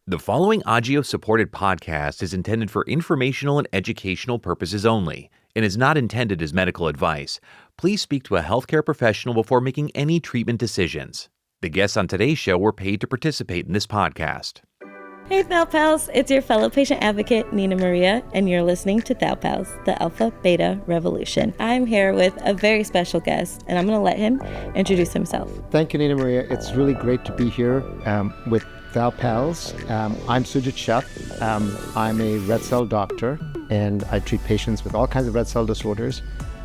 The following audio-supported podcast is intended for informational and educational purposes only and is not intended as medical advice. Please speak to a healthcare professional before making any treatment decisions. The guests on today's show were paid to participate in this podcast. Hey Thal Pals, it's your fellow patient advocate, NinaMaria, and you're listening to Thal Pals, the Alpha Beta Revolution. I'm here with a very special guest, and I'm going to let him introduce himself. Thank you, NinaMaria. It's really great to be here with Thal Pals. I'm Sujit Sheth. I'm a red cell doctor, and I treat patients with all kinds of red cell disorders,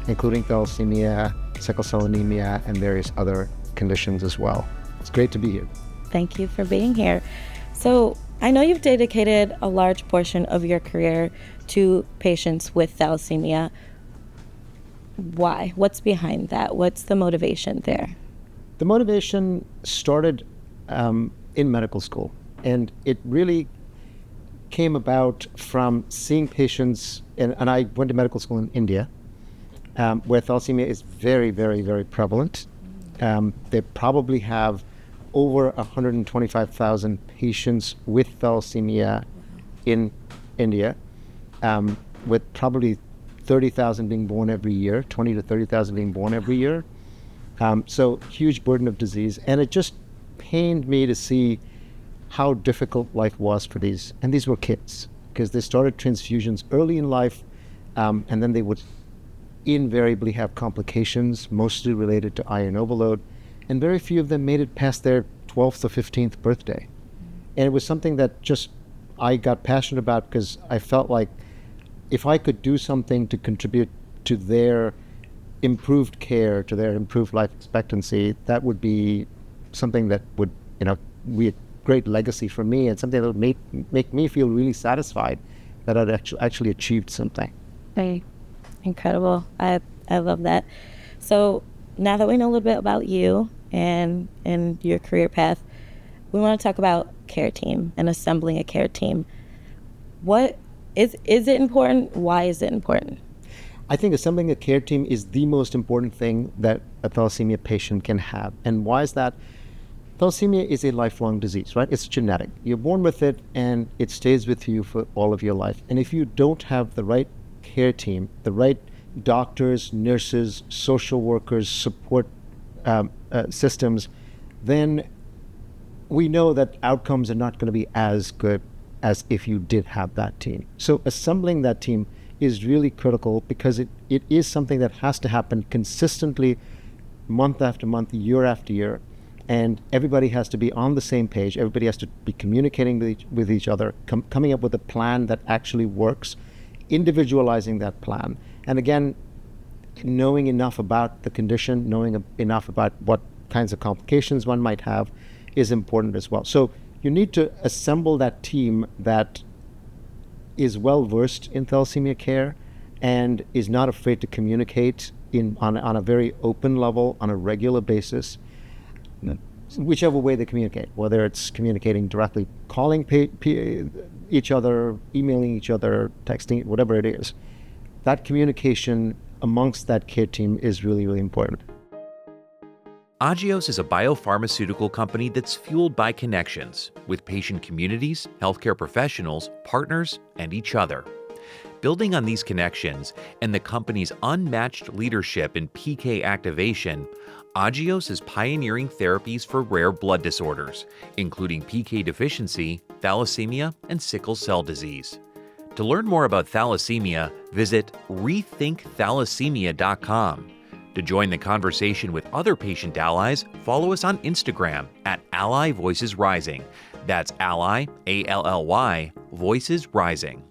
including thalassemia, sickle cell anemia, and various other conditions as well. It's great to be here. Thank you for being here. So, I know you've dedicated a large portion of your career to patients with thalassemia. Why? What's behind that? What's the motivation there? The motivation started in medical school, and it really came about from seeing patients, and I went to medical school in India, where thalassemia is very, very, very prevalent. They probably have over 125,000 patients with thalassemia in India, with probably 30,000 being born every year, 20 to 30,000 being born every year. So huge burden of disease. And it just pained me to see how difficult life was for these. And these were kids, because they started transfusions early in life, and then they would invariably have complications, mostly related to iron overload. And very few of them made it past their 12th or 15th birthday. And it was something that just I got passionate about, because I felt like if I could do something to contribute to their improved care, to their improved life expectancy, that would be something that would, be a great legacy for me, and something that would make me feel really satisfied that I'd actually achieved something. Hey, incredible. I love that. So now that we know a little bit about you and your career path, we want to talk about care team and assembling a care team. What is it important? Why is it important? I think assembling a care team is the most important thing that a thalassemia patient can have. And why is that? Thalassemia is a lifelong disease, right? It's genetic. You're born with it, and it stays with you for all of your life. And if you don't have the right care team, the right doctors, nurses, social workers, support systems, then we know that outcomes are not going to be as good as if you did have that team. So assembling that team is really critical, because it is something that has to happen consistently, month after month, year after year, and everybody has to be on the same page. Everybody has to be communicating with each other, coming up with a plan that actually works, individualizing that plan, and again, knowing enough about the condition, knowing enough about what kinds of complications one might have is important as well. So you need to assemble that team that is well versed in thalassemia care and is not afraid to communicate on a very open level on a regular basis, whichever way they communicate, whether it's communicating directly, calling each other, emailing each other, texting, whatever it is. That communication amongst that care team is really, really important. Agios is a biopharmaceutical company that's fueled by connections with patient communities, healthcare professionals, partners, and each other. Building on these connections and the company's unmatched leadership in PK activation, Agios is pioneering therapies for rare blood disorders, including PK deficiency, thalassemia, and sickle cell disease. To learn more about thalassemia, visit rethinkthalassemia.com. To join the conversation with other patient allies, follow us on Instagram at Ally Voices Rising. That's Ally, A-L-L-Y, Voices Rising.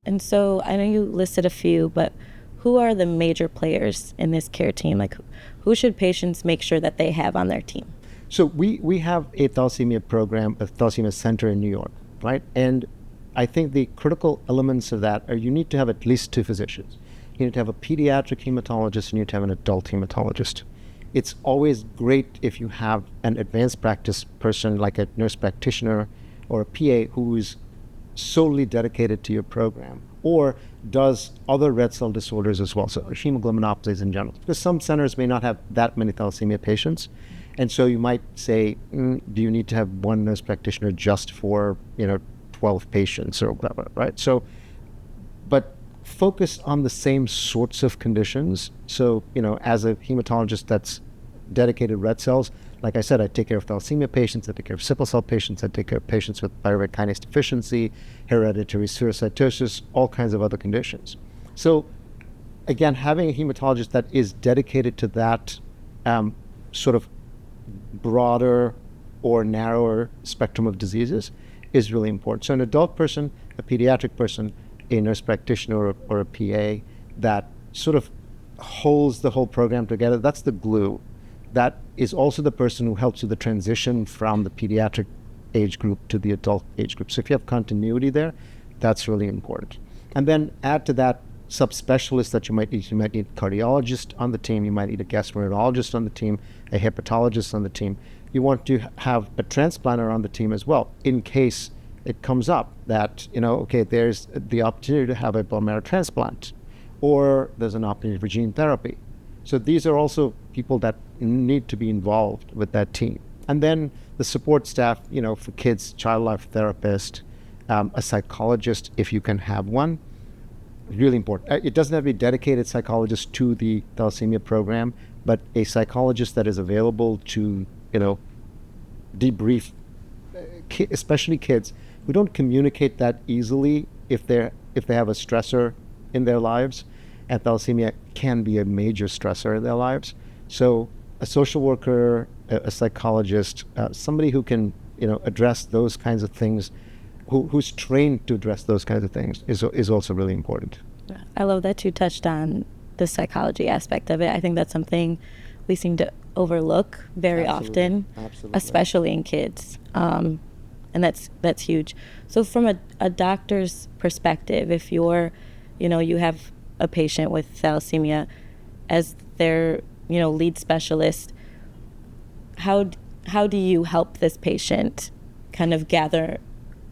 And so I know you listed a few, but who are the major players in this care team? Like, who should patients make sure that they have on their team? So we have a thalassemia program, a thalassemia center in New York, right? And I think the critical elements of that are you need to have at least two physicians. You need to have a pediatric hematologist, and you need to have an adult hematologist. It's always great if you have an advanced practice person like a nurse practitioner or a PA who is solely dedicated to your program, or does other red cell disorders as well, so hemoglobinopathies in general. Because some centers may not have that many thalassemia patients, And so you might say, do you need to have one nurse practitioner just for, 12 patients or whatever, right? So, but focus on the same sorts of conditions. So, as a hematologist that's dedicated red cells, like I said, I take care of thalassemia patients, I take care of sickle cell patients, I take care of patients with pyruvate kinase deficiency, hereditary spherocytosis, all kinds of other conditions. So again, having a hematologist that is dedicated to that sort of broader or narrower spectrum of diseases is really important. So an adult person, a pediatric person, a nurse practitioner or a PA that sort of holds the whole program together, that's the glue. That is also the person who helps with the transition from the pediatric age group to the adult age group. So if you have continuity there, that's really important. And then add to that subspecialists that you might need. You might need a cardiologist on the team, you might need a gastroenterologist on the team, a hepatologist on the team. You want to have a transplanter on the team as well, in case it comes up that, okay, there's the opportunity to have a bone marrow transplant, or there's an opportunity for gene therapy. So these are also people that need to be involved with that team. And then the support staff, for kids, child life therapist, a psychologist, if you can have one, really important. It doesn't have to be a dedicated psychologist to the thalassemia program, but a psychologist that is available to, debrief, especially kids who don't communicate that easily if they have a stressor in their lives. And thalassemia can be a major stressor in their lives. So a social worker, a psychologist, somebody who can, address those kinds of things, who's trained to address those kinds of things is also really important. I love that you touched on the psychology aspect of it. I think that's something we seem to overlook very often, especially in kids. And that's huge. So from a doctor's perspective, if you're, you have a patient with thalassemia as their, lead specialist, how do you help this patient kind of gather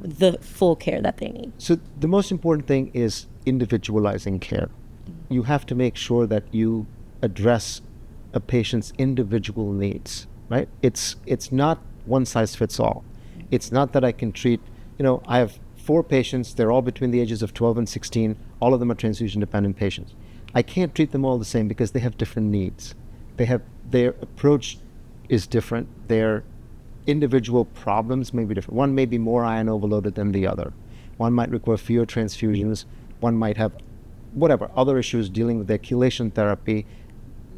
the full care that they need? So the most important thing is individualizing care. You have to make sure that you address a patient's individual needs, right? It's not one size fits all. It's not that I can treat, I have 4 patients, they're all between the ages of 12 and 16, all of them are transfusion dependent patients. I can't treat them all the same because they have different needs. Their approach is different, their individual problems may be different. One may be more iron overloaded than the other. One might require fewer transfusions, one might have whatever, other issues dealing with their chelation therapy.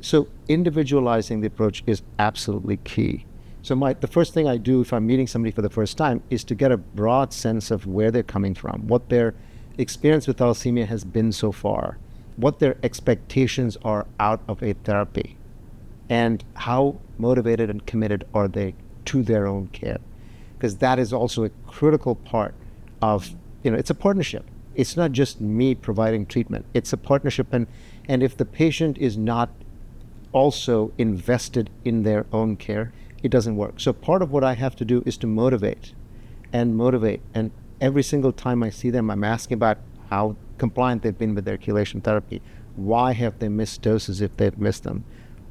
So individualizing the approach is absolutely key. So the first thing I do if I'm meeting somebody for the first time is to get a broad sense of where they're coming from, what their experience with thalassemia has been so far, what their expectations are out of a therapy, and how motivated and committed are they to their own care. Because that is also a critical part of, it's a partnership. It's not just me providing treatment. It's a partnership. And if the patient is not also invested in their own care, it doesn't work. So part of what I have to do is to motivate. And every single time I see them, I'm asking about how compliant they've been with their chelation therapy. Why have they missed doses if they've missed them?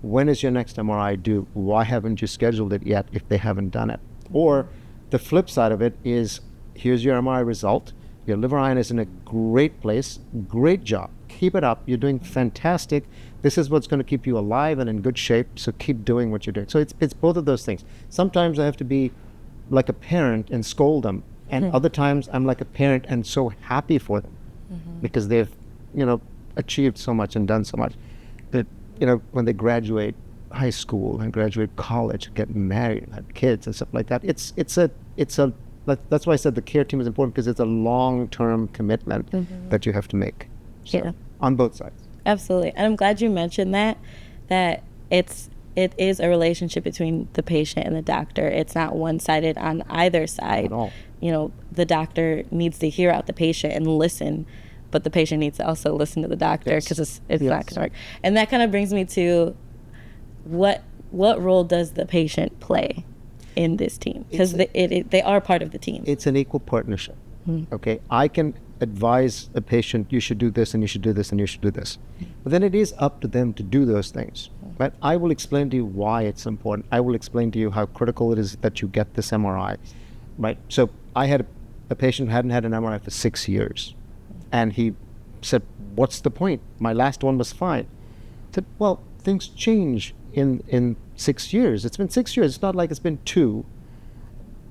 When is your next MRI due? Why haven't you scheduled it yet if they haven't done it? Or the flip side of it is, here's your MRI result. Your liver iron is in a great place. Great job. Keep it up. You're doing fantastic. This is what's going to keep you alive and in good shape. So keep doing what you're doing. So it's both of those things. Sometimes I have to be like a parent and scold them. And other times I'm like a parent and so happy for them because they've, achieved so much and done so much that, when they graduate high school and graduate college, get married and have kids and stuff like that, that's why I said the care team is important, because it's a long-term commitment that you have to make. So, on both sides. Absolutely. And I'm glad you mentioned that it is a relationship between the patient and the doctor. It's not one-sided on either side. Not at all. The doctor needs to hear out the patient and listen, but the patient needs to also listen to the doctor, because it's not going to work. And that kind of brings me to what role does the patient play in this team? Because they are part of the team. It's an equal partnership. Okay, I can advise a patient, you should do this and you should do this and you should do this. But then it is up to them to do those things. But I will explain to you why it's important. I will explain to you how critical it is that you get this MRI. Right? So I had a patient who hadn't had an MRI for 6 years. And he said, what's the point? My last one was fine. I said, well, things change in 6 years. It's been 6 years. It's not like it's been 2.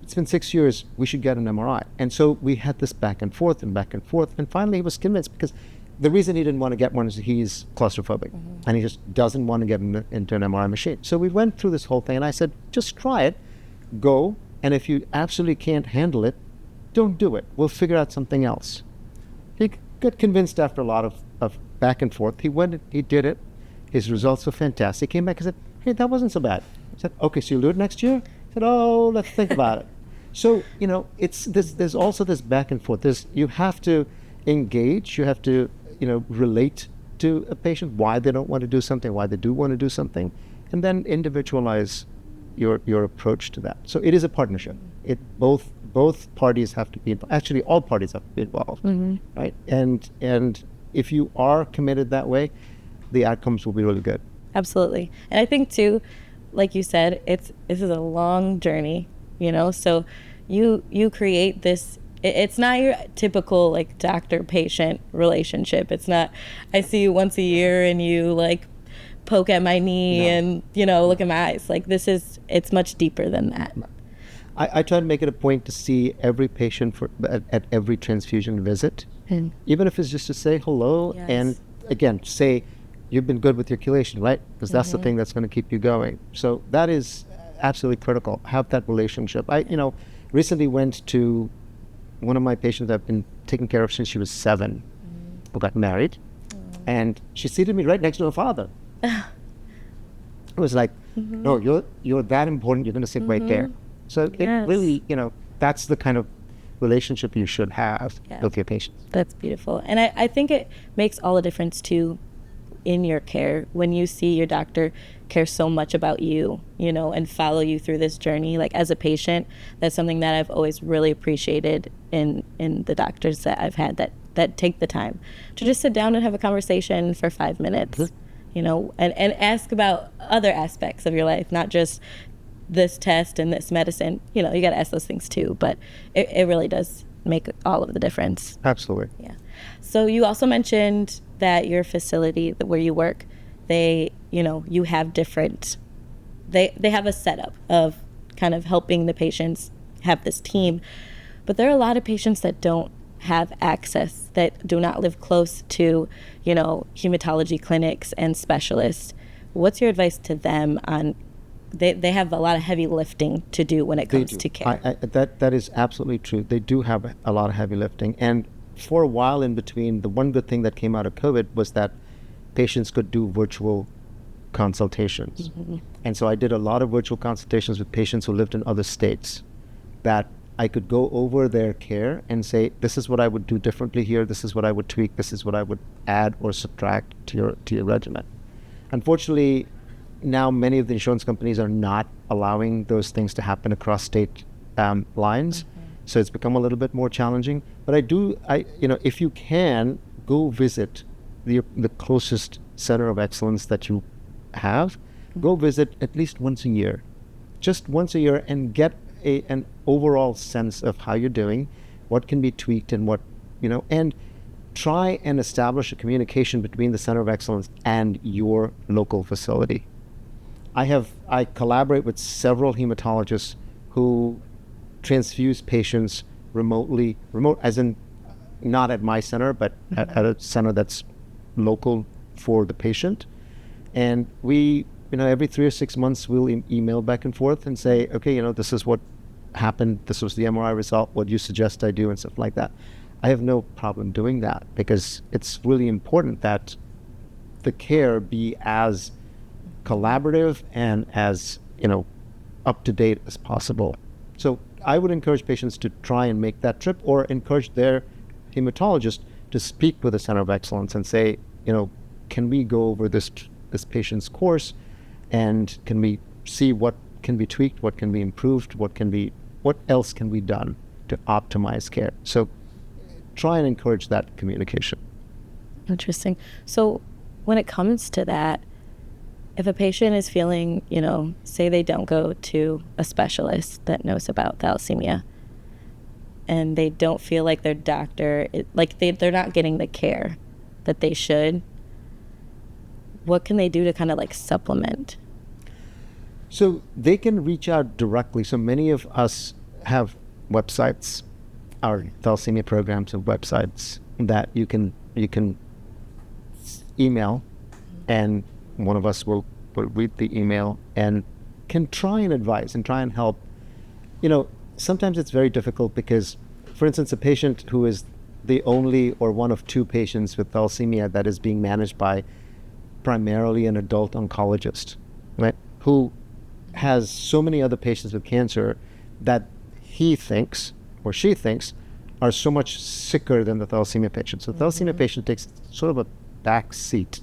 It's been 6 years. We should get an MRI. And so we had this back and forth. And finally he was convinced, because the reason he didn't want to get one is he's claustrophobic. And he just doesn't want to get into an MRI machine. So we went through this whole thing, and I said, just try it. Go. And if you absolutely can't handle it, don't do it. We'll figure out something else. He got convinced after a lot of back and forth. He went, he did it. His results were fantastic. He came back and said, hey, that wasn't so bad. I said, okay, so you'll do it next year? I said, oh, let's think about it. So, there's also this back and forth. You have to engage, you have to, relate to a patient, why they don't want to do something, why they do want to do something, and then individualize your approach to that. So it is a partnership. Both parties have to be, actually all parties have to be involved, right? And if you are committed that way, the outcomes will be really good. Absolutely. And I think too, like you said, this is a long journey, so you create this. It's not your typical like doctor-patient relationship. It's not, I see you once a year and you like poke at my knee and, look at my eyes. Like it's much deeper than that. I try to make it a point to see every patient at every transfusion visit, even if it's just to say hello. Yes. And again, say, you've been good with your chelation, right? Because that's the thing that's going to keep you going. So that is absolutely critical. Have that relationship. I, recently went to one of my patients I've been taking care of since she was 7, who got married, and she seated me right next to her father. It was like, no, you're that important. You're going to sit right there. So it really, that's the kind of relationship you should have with your patients. That's beautiful. And I think it makes all the difference too in your care when you see your doctor care so much about you, and follow you through this journey. Like as a patient, that's something that I've always really appreciated in the doctors that I've had that take the time to just sit down and have a conversation for 5 minutes, and ask about other aspects of your life, not just this test and this medicine. You got to ask those things too, but it really does make all of the difference. Absolutely. Yeah. So you also mentioned that your facility where you work, they, you have different, they have a setup of kind of helping the patients have this team, but there are a lot of patients that don't have access, that do not live close to, hematology clinics and specialists. What's your advice to them on, they have a lot of heavy lifting to do when it comes to care? That is absolutely true. They do have a lot of heavy lifting. And for a while in between, the one good thing that came out of COVID was that patients could do virtual consultations. And so I did a lot of virtual consultations with patients who lived in other states, that I could go over their care and say, this is what I would do differently here, this is what I would tweak, this is what I would add or subtract to your regimen. Unfortunately, now many of the insurance companies are not allowing those things to happen across state lines. So it's become a little bit more challenging. But if you can, go visit the closest center of excellence that you have. Go visit at least once a year, just once a year, and get an overall sense of how you're doing, what can be tweaked, and what, and try and establish a communication between the center of excellence and your local facility. I collaborate with several hematologists who transfuse patients remote as in not at my center, but at a center that's local for the patient. And we, every 3 or 6 months, we'll email back and forth and say, okay, this is what happened. This was the MRI result. What do you suggest I do, and stuff like that. I have no problem doing that, because it's really important that the care be as collaborative and as, up to date as possible. So I would encourage patients to try and make that trip, or encourage their hematologist to speak with a center of excellence and say, can we go over this patient's course, and can we see what can be tweaked, what can be improved, what else can be done to optimize care. So try and encourage that communication. Interesting. So when it comes to that, if a patient is feeling, say they don't go to a specialist that knows about thalassemia, and they don't feel like their doctor, they're not getting the care that they should, what can they do to kind of like supplement? So they can reach out directly. So many of us have websites, our thalassemia programs have websites that you can email, and one of us will read the email and can try and advise and try and help. Sometimes it's very difficult because, for instance, a patient who is the only or one of two patients with thalassemia that is being managed by primarily an adult oncologist, right, who has so many other patients with cancer that he thinks or she thinks are so much sicker than the thalassemia patient. So the thalassemia patient takes sort of a back seat.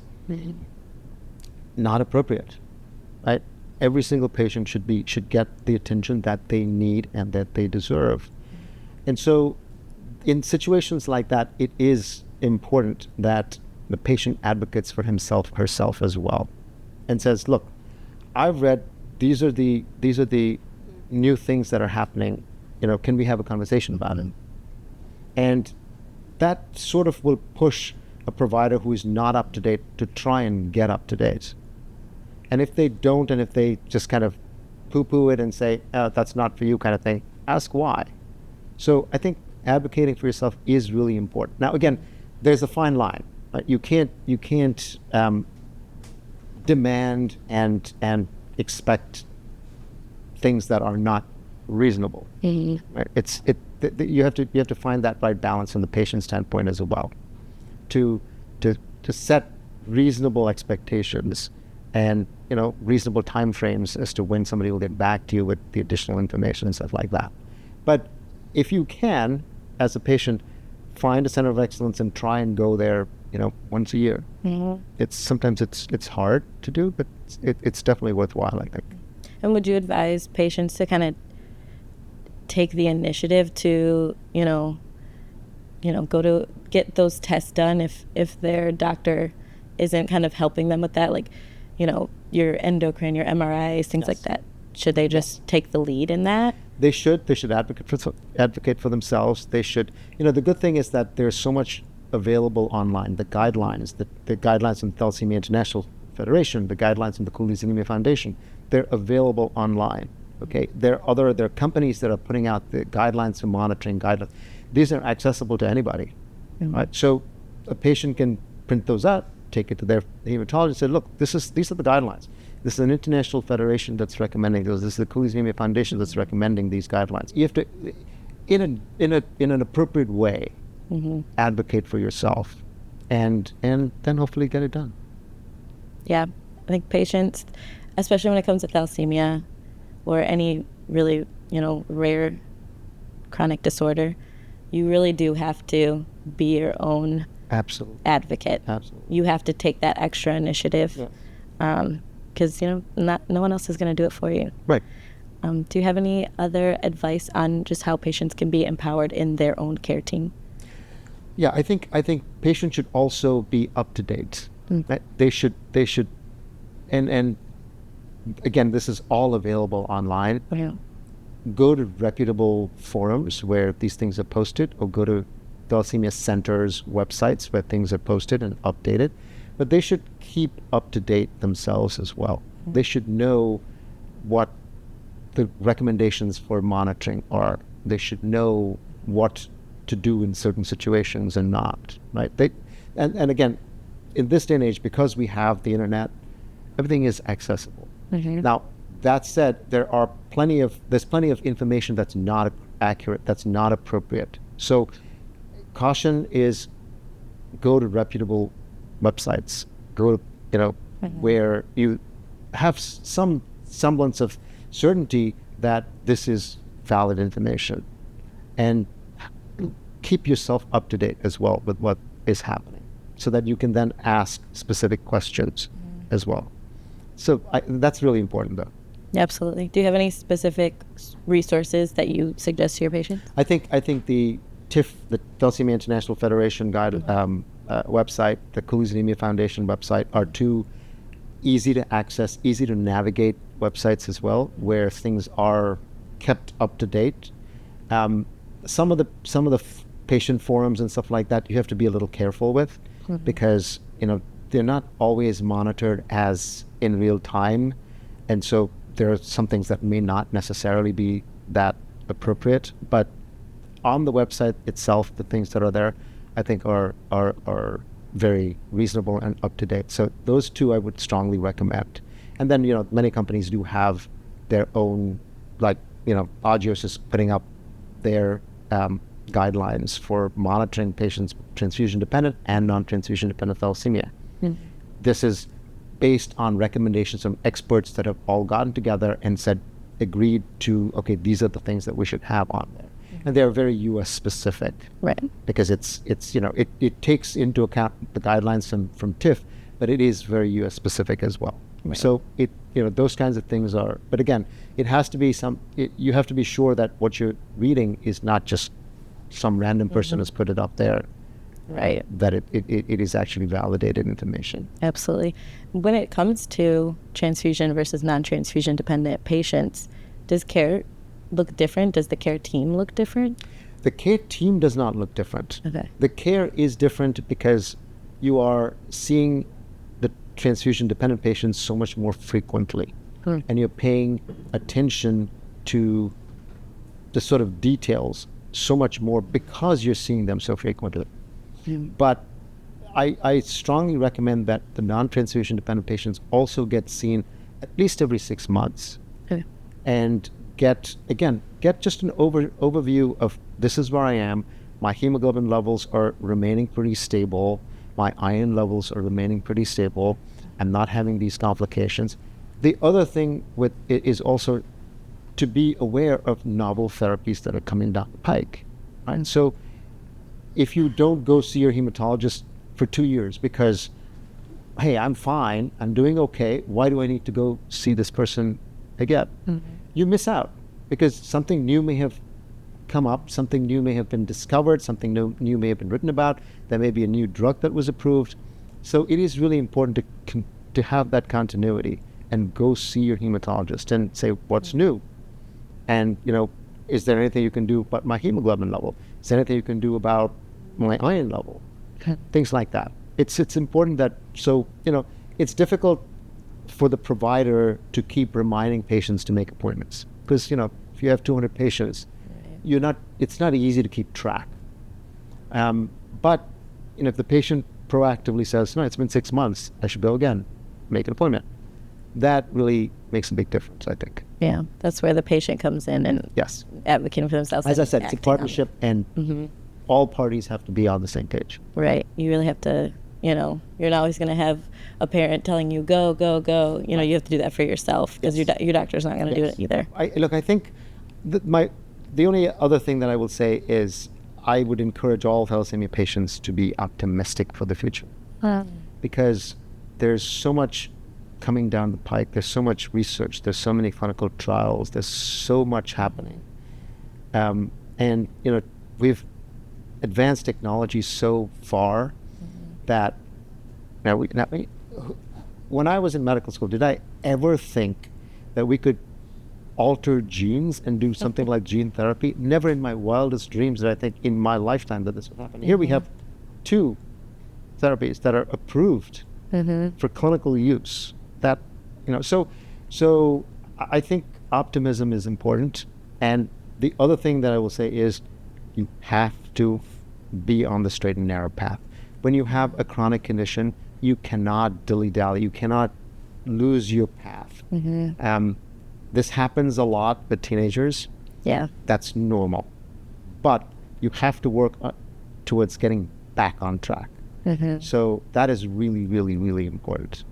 Not appropriate, right? Every single patient should get the attention that they need and that they deserve. And so in situations like that, it is important that the patient advocates for himself, herself as well, and says, look, I've read, these are the new things that are happening, can we have a conversation about it? And that sort of will push a provider who is not up to date to try and get up to date. And if they don't, and if they just kind of poo-poo it and say, oh, that's not for you kind of thing, ask why. So I think advocating for yourself is really important. Now, again, there's a fine line. Right? You can't demand and expect things that are not reasonable. Right? You have to find that right balance from the patient's standpoint as well, to set reasonable expectations and reasonable time frames as to when somebody will get back to you with the additional information and stuff like that. But if you can, as a patient, find a center of excellence and try and go there, once a year. Sometimes it's hard to do, but it's definitely worthwhile, I think. And would you advise patients to kind of take the initiative to, go to get those tests done if their doctor isn't kind of helping them with that, like, your endocrine, your MRIs, things like that? Should they just take the lead in that? They should advocate for themselves. They should, the good thing is that there's so much available online. The guidelines, the guidelines from the Thalassemia International Federation, the guidelines from the Cooley's Anemia Foundation, they're available online. Okay, there are companies that are putting out the guidelines for monitoring guidelines. These are accessible to anybody, right? So a patient can print those out, take it to their hematologist, and say, look, these are the guidelines. This is an international federation that's recommending those. This is the Cooley's Anemia Foundation that's recommending these guidelines. You have to, in an appropriate way, advocate for yourself, and then hopefully get it done. Yeah, I think patients, especially when it comes to thalassemia or any really, rare chronic disorder, you really do have to be your own advocate. Absolutely. You have to take that extra initiative. Because no one else is going to do it for you. Right. Do you have any other advice on just how patients can be empowered in their own care team? Yeah, I think patients should also be up to date. Right? They should, and again, this is all available online. Yeah. Go to reputable forums where these things are posted, or go to thalassemia centers' websites where things are posted and updated. But they should keep up to date themselves as well. They should know what the recommendations for monitoring are. They should know what to do in certain situations and not, right? And again, in this day and age, because we have the internet, everything is accessible. Now, that said, there's plenty of information that's not accurate, that's not appropriate. So caution is, go to reputable websites, go to, where you have some semblance of certainty that this is valid information, and keep yourself up to date as well with what is happening, so that you can then ask specific questions as well. So that's really important, though. Absolutely. Do you have any specific resources that you suggest to your patients? I think the TIFF, the Thalassemia International Federation guide website, the Cooley's Anemia Foundation website are two easy to access, easy to navigate websites as well, where things are kept up to date. Some of the patient forums and stuff like that, you have to be a little careful with, because they're not always monitored as in real time, and so there are some things that may not necessarily be that appropriate. But on the website itself, the things that are there, I think are very reasonable and up to date. So those two I would strongly recommend. And then many companies do have their own, like Agios is putting up their guidelines for monitoring patients transfusion dependent and non-transfusion dependent thalassemia. This is based on recommendations from experts that have all gotten together and agreed to, okay, these are the things that we should have on there. And they're very U.S. specific, Right. because it takes into account the guidelines from TIFF, but it is very U.S. specific as well. Right. So those kinds of things are. But again, it has to be you have to be sure that what you're reading is not just some random person has put it up there. Right. That it is actually validated information. Absolutely. When it comes to transfusion versus non-transfusion dependent patients, does care look different? Does the care team look different? The care team does not look different. Okay. The care is different because you are seeing the transfusion dependent patients so much more frequently, and you're paying attention to the sort of details so much more because you're seeing them so frequently. But I strongly recommend that the non-transfusion dependent patients also get seen at least every 6 months. Okay. And get just an overview of, this is where I am, my hemoglobin levels are remaining pretty stable, my iron levels are remaining pretty stable, I'm not having these complications. The other thing with it is also to be aware of novel therapies that are coming down the pike, right? So if you don't go see your hematologist for 2 years because, hey, I'm fine, I'm doing okay, why do I need to go see this person again? You miss out, because something new may have come up, something new may have been discovered, something new may have been written about, there may be a new drug that was approved. So it is really important to have that continuity and go see your hematologist and say, what's new? And, is there anything you can do about my hemoglobin level? Is there anything you can do about my iron level? Things like that. It's important that, it's difficult for the provider to keep reminding patients to make appointments, because if you have 200 patients, it's not easy to keep track. But if the patient proactively says, no, it's been 6 months, I should go again, make an appointment, that really makes a big difference, I think. Yeah, that's where the patient comes in and Yes, advocating for themselves. as I said, it's a partnership, and all parties have to be on the same page. Right. You really have to, you're not always going to have a parent telling you, go, go, go. You have to do that for yourself, because your doctor's not going to do it either. I think the only other thing that I will say is I would encourage all thalassemia patients to be optimistic for the future, because there's so much coming down the pike. There's so much research. There's so many clinical trials. There's so much happening. And, we've advanced technology so far that when I was in medical school, did I ever think that we could alter genes and do something like gene therapy? Never in my wildest dreams did I think in my lifetime that this would happen. Here we have 2 therapies that are approved for clinical use. That, so I think optimism is important. And the other thing that I will say is you have to be on the straight and narrow path. When you have a chronic condition, you cannot dilly-dally. You cannot lose your path. This happens a lot with teenagers. Yeah. That's normal. But you have to work towards getting back on track. So that is really, really, really important.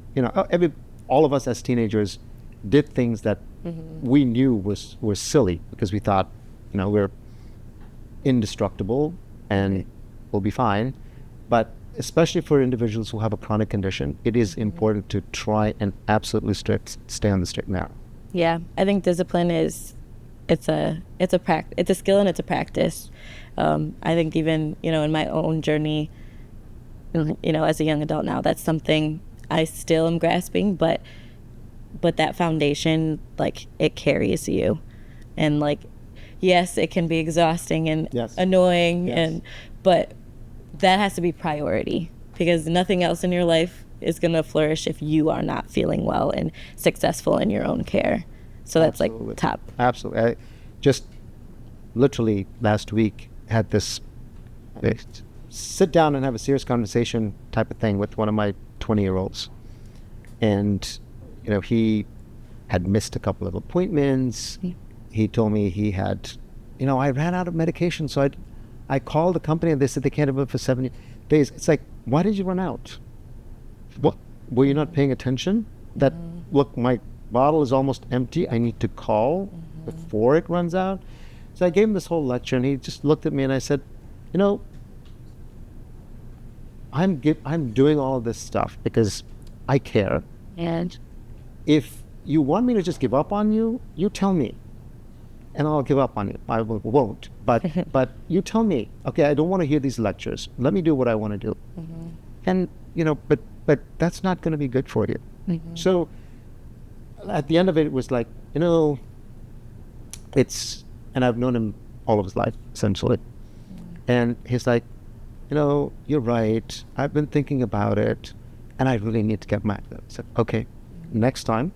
All of us as teenagers did things that we knew were silly, because we thought, we're indestructible and we'll be fine. But especially for individuals who have a chronic condition, it is important to try and absolutely stay on the straight and narrow. Yeah, I think discipline is it's a skill and it's a practice. I think even, in my own journey, as a young adult now, that's something I still am grasping, but that foundation, like, it carries you. And, like, yes, it can be exhausting and Yes. annoying, Yes. but that has to be priority, because nothing else in your life is going to flourish if you are not feeling well and successful in your own care. So that's Absolutely. like top. Absolutely. I just literally last week had this sit down and have a serious conversation type of thing with one of my 20-year-olds. And, he had missed a couple of appointments. He told me he had, I ran out of medication. So I called the company and they said they can't have it for 7 days. It's like, why did you run out? What? Were you not paying attention? That, look, my bottle is almost empty. I need to call before it runs out. So I gave him this whole lecture, and he just looked at me, and I said, I'm doing all of this stuff because I care. And If you want me to just give up on you, you tell me, and I'll give up on you. I won't. But you tell me, okay, I don't want to hear these lectures. Let me do what I want to do. And but that's not going to be good for you. So at the end of it, it was like, and I've known him all of his life, essentially. And he's like, you're right. I've been thinking about it, and I really need to get back. I said, okay, next time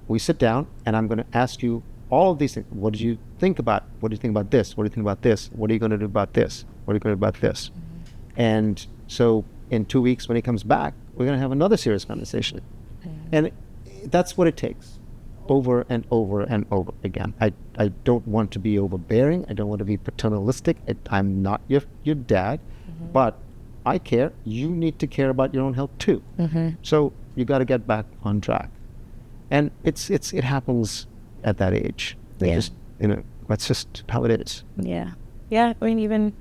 we sit down, and I'm going to ask you all of these things. What did you think about? What do you think about this? What do you think about this? What are you going to do about this? What are you going to do about this? And so in 2 weeks, when he comes back, we're going to have another serious conversation. And that's what it takes, over and over and over again. I don't want to be overbearing. I don't want to be paternalistic. I'm not your dad, but I care. You need to care about your own health too. So you got to get back on track. And it happens at that age. Just, that's just how it is. Yeah. I mean, even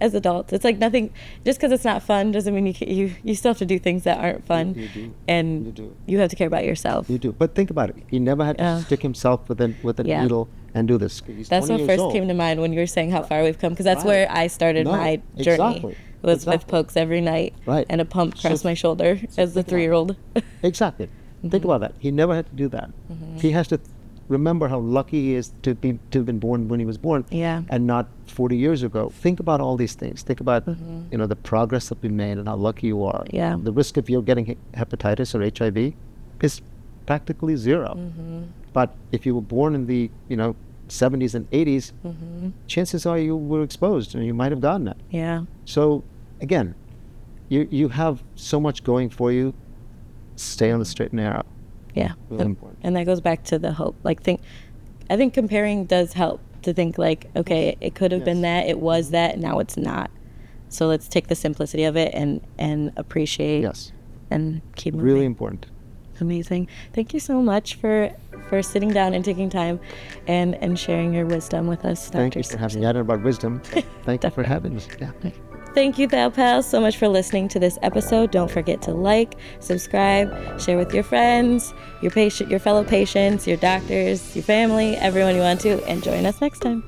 as adults, it's like nothing. Just because it's not fun doesn't mean you still have to do things that aren't fun. You do. And You do. you have to care about yourself. You do. But think about it. He never had to stick himself with a Yeah. needle and do this. He's That's 20 what years first old. came to mind when you were saying how far we've come, because that's Right. where I started No, my journey. exactly. Was with Exactly. pokes every night, Right. and a pump So- across my shoulder as a think about 3-year-old. Exactly. Think about that. He never had to do that. He has to remember how lucky he is to have been born when he was born, Yeah. and not 40 years ago. Think about all these things. Think about the progress that we made and how lucky you are. Yeah. The risk of you getting hepatitis or HIV is practically zero. But if you were born in the 70s and 80s, chances are you were exposed and you might have gotten it. Yeah. So again, you have so much going for you. Stay on the straight and narrow. Yeah. Really important. And that goes back to the hope. Like, I think comparing does help to think like, okay, it could have been that, it was that, now it's not. So let's take the simplicity of it and appreciate Yes. and keep moving. Really important. Amazing. Thank you so much for sitting down and taking time and sharing your wisdom with us, Dr. Thank you for having me. I don't know about wisdom. Thank you for having us. Yeah. Thank you, Thal Pals, so much for listening to this episode. Don't forget to like, subscribe, share with your friends, your fellow patients, your doctors, your family, everyone you want to, and join us next time.